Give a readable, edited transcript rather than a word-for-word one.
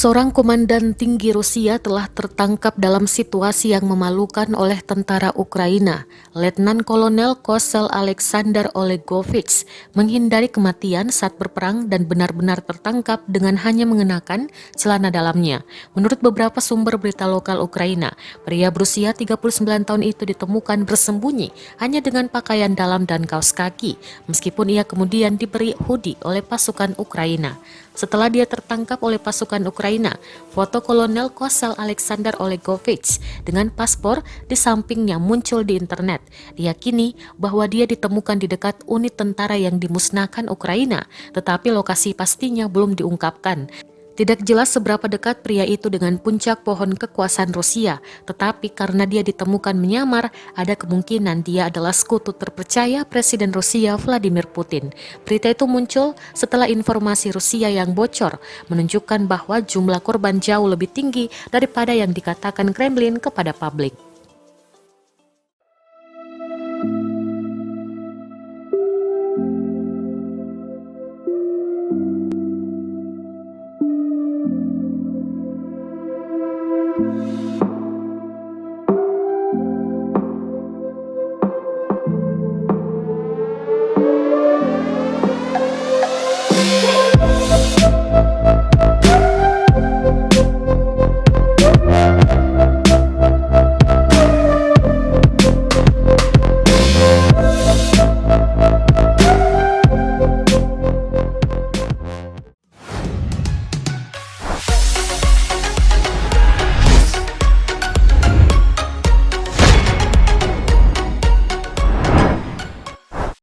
Seorang komandan tinggi Rusia telah tertangkap dalam situasi yang memalukan oleh tentara Ukraina. Letnan Kolonel Kosel Alexander Olegovich menghindari kematian saat berperang dan benar-benar tertangkap dengan hanya mengenakan celana dalamnya. Menurut beberapa sumber berita lokal Ukraina, pria berusia 39 tahun itu ditemukan bersembunyi hanya dengan pakaian dalam dan kaos kaki, meskipun ia kemudian diberi hoodie oleh pasukan Ukraina. Setelah dia tertangkap oleh pasukan Ukraina, foto Kolonel Kosel Alexander Olegovich dengan paspor di sampingnya muncul di internet. Diyakini bahwa dia ditemukan di dekat unit tentara yang dimusnahkan Ukraina, tetapi lokasi pastinya belum diungkapkan. Tidak jelas seberapa dekat pria itu dengan puncak pohon kekuasaan Rusia, tetapi karena dia ditemukan menyamar, ada kemungkinan dia adalah sekutu terpercaya Presiden Rusia Vladimir Putin. Berita itu muncul setelah informasi Rusia yang bocor menunjukkan bahwa jumlah korban jauh lebih tinggi daripada yang dikatakan Kremlin kepada publik.